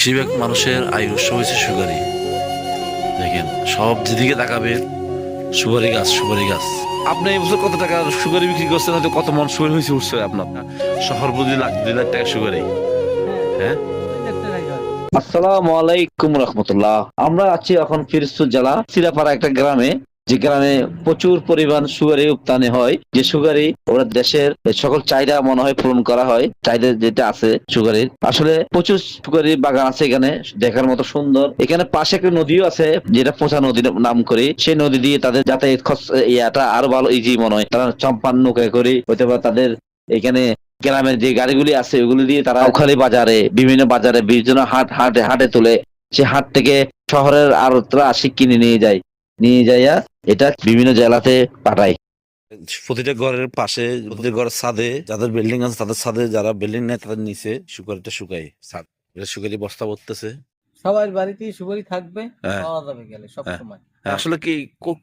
বেশিরভাগ মানুষের আয়ের উৎস হয়েছে সুগারি। দেখেন সব যেদিকে তাকাবেন সুপারি গাছ সুপারি গাছ। আপনি এই বছর কত টাকা সুগারি বিক্রি করছেন? হয়তো কত মন সুগারি হয়েছে উঠছে আপনার শহর বুঝি লাখ 2 লাখ টাকা সুগারি। হ্যাঁ, আসসালামু আলাইকুম রহমতুল্লাহ। আমরা আছি এখন ফিরোজপুর জেলা সিরাপাড়া একটা গ্রামে, যে গ্রামে প্রচুর পরিমাণ সুগারি উৎপাদন হয়। যে সুগারি ওরা দেশের সকল চাহিদা মনে হয় পূরণ করা হয়, চাহিদা যেটা আছে সুগারির। আসলে প্রচুর সুগারি বাগান আছে এখানে, দেখার মতো সুন্দর। এখানে পাশে একটা নদীও আছে, যেটা পোষা নদী নাম করে। সেই নদী দিয়ে তাদের যাতায়াত ইয়াটা আরো ভালো ইজি মনে হয়। তারা চম্পান নৌকায় করে হয়তো বা তাদের এখানে গ্রামের যে গাড়িগুলি আছে ওগুলি দিয়ে তারা ওখালি বাজারে বিভিন্ন বিভিন্ন হাটে হাটে তুলে। সে হাট থেকে শহরের আড়তরা আসি কিনে নিয়ে যায়, নিয়ে যাইয়া এটা বিভিন্ন জেলাতে পাঠায়। প্রতিটা ঘরের পাশে প্রতিটা ঘরের ছাদে যাদের বিল্ডিং আছে তাদের ছাদে, যারা বিল্ডিং নেই তাদের নিচে সুগারিটা শুকায়। ছাদ এটা সুগারি বস্তা পড়তেছে। সবার বাড়িতেই সুপারি থাকবে, হ্যাঁ, পাওয়া যাবে গেলে সব হ্যাঁ। সময়। আসলে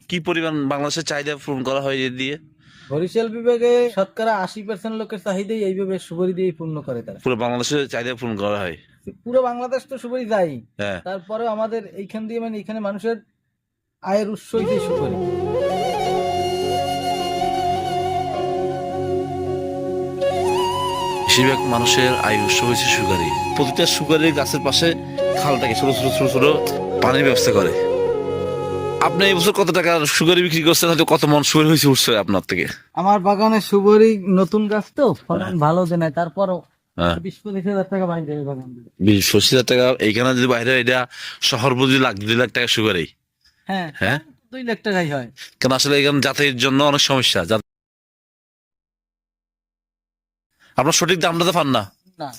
কি পরিমাণ বাংলাদেশের চাহিদা পূরণ করা হয় এ দিয়ে? বরিশাল বিভাগে শতকরা 80% লোকের চাহিদাই এইভাবে সুপারি দিয়ে পূর্ণ করে তারা। পুরো বাংলাদেশের চাহিদা পূরণ করা হয়। পুরো বাংলাদেশ তো সুপারি যায়, হ্যাঁ, তারপরেও আমাদের এইখান দিয়ে মানে এখানে মানুষের আয়ের উৎস হইছে সুপারি। বেশিরভাগ মানুষের আয় উৎস হয়েছে সুগারি। প্রতিটা সুগারি গাছের পাশে খাল থাকে, ছোট ছোট ছোট ছোট পানির ব্যবস্থা করে। আপনি এই বছর কত টাকা সুগারি বিক্রি করছেন? হয়তো কত মন সুগারি হয়েছে উঠছে আপনার থেকে? আমার বাগানে সুপারি নতুন গাছ তো ফলন ভালো দেয়, তারপরও হ্যাঁ, 20-25 হাজার টাকা বাইরে যাবে বাগান থেকে। 20-25 হাজার টাকা। এইখানে যদি বাইরে এটা শহর বুঝি লাখ 2 লাখ টাকা সুগারি। হ্যাঁ, হ্যাঁ, 2 লাখ টাকাই হয়। কেন আসলে এখানে যাতায়াতের জন্য অনেক সমস্যা। আপনার সঠিক দামটা তো পান না। না,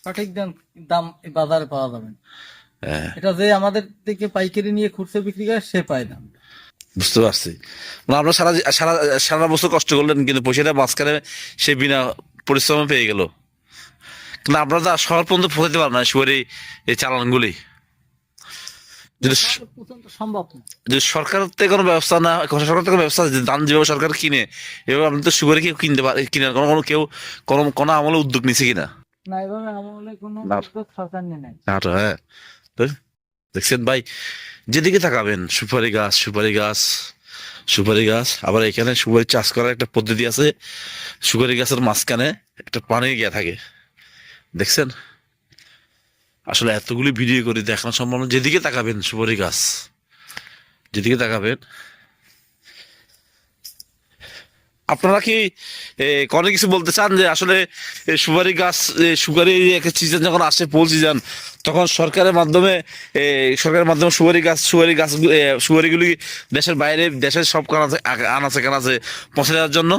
সঠিক দাম দাম এই বাজারে পাওয়া যাবে না। হ্যাঁ, এটা যে আমাদের থেকে পাইকারি নিয়ে খুচরা বিক্রি করে সে পায় না। বুঝতে পারছি। মানে আপনার সারা সারা সারা বছর কষ্ট করলেন কিন্তু পয়সাটা মাঝখানে সে বিনা পরিশ্রমে পেয়ে গেল। কিন্তু আপনারা তো শহর পর্যন্ত পৌঁছাতে পারেন না সুগারি এই চালানগুলি। যদি পর্যন্ত সম্ভব না। যদি সরকার থেকে কোনো ব্যবস্থা না, সরকার থেকে ব্যবস্থা আছে, ধান যেভাবে সরকার কিনে এভাবে আপনি তো সুগারি কেউ কিনতে পারে কিনে কোনো কোনো কেউ কোনো আমলে উদ্যোগ নিছে কিনা? না, এভাবে আমলে কোনো না। উদ্যোগ সরকার নিয়ে নেয়। না তো, হ্যাঁ। তো দেখছেন ভাই, যেদিকে তাকাবেন সুপারি গাছ সুপারি গাছ সুপারি গাছ। আবার এখানে সুপারি চাষ করার একটা পদ্ধতি আছে। সুপারি গাছের মাঝখানে একটা পানি গিয়া থাকে, দেখছেন? আসলে এতগুলি ভিডিও করে দেখানো সম্ভব না। যেদিকে তাকাবেন সুপারি গাছ, যেদিকে তাকাবেন। আপনারা কি কোনো কিছু বলতে চান যে আসলে সুপারি গাছ, সুপারি একটা সিজন যখন আসে ফুল সিজন, তখন সরকারের মাধ্যমে সুপারিগুলি দেশের বাইরে, দেশের সব আনাচে কানাচে পৌঁছে দেওয়ার জন্য?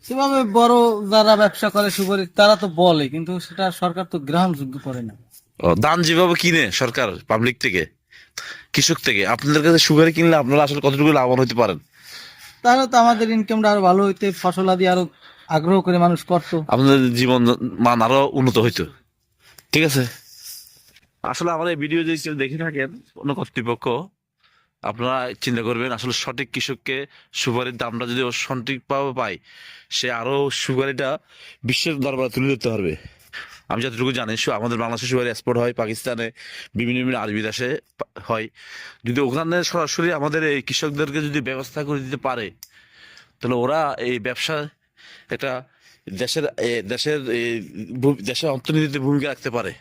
সেভাবে বড় যারা ব্যবসা করে সুপারি তারা তো বলে, কিন্তু সেটা সরকার তো গ্রহণযোগ্য করে না। দান যেভাবে কিনে সরকার পাবলিক থেকে, কৃষক থেকে, আপনাদের কাছে সুপারি কিনলে আপনারা আসলে কতটুকু লাভবান হতে পারেন? তাহলে তো আমাদের ইনকামটা আরো ভালো হইতে, ফসলাদি আরো আগ্রহ করে মানুষ করতো। আপনাদের জীবন মান আরো উন্নত হইতো। ঠিক আছে। আসলে আমার এই ভিডিও যদি কেউ দেখে থাকেন কোনো কর্তৃপক্ষ, আপনারা চিন্তা করবেন আসলে সঠিক কৃষককে সুপারির দামটা যদি ও সঠিকভাবে পায়, সে আরো সুপারিটা বিশ্বের দরবারে তুলে ধরতে পারবে। আমি যতটুকু জানি আমাদের বাংলাদেশে সুপারি এক্সপোর্ট হয় পাকিস্তানে, বিভিন্ন বিভিন্ন আরবি দেশে হয়। যদি ওখানে সরাসরি আমাদের এই কৃষকদেরকে যদি ব্যবস্থা করে দিতে পারে, তাহলে ওরা এই ব্যবসা একটা দেশের দেশের দেশের অর্থনীতিতে ভূমিকা রাখতে পারে।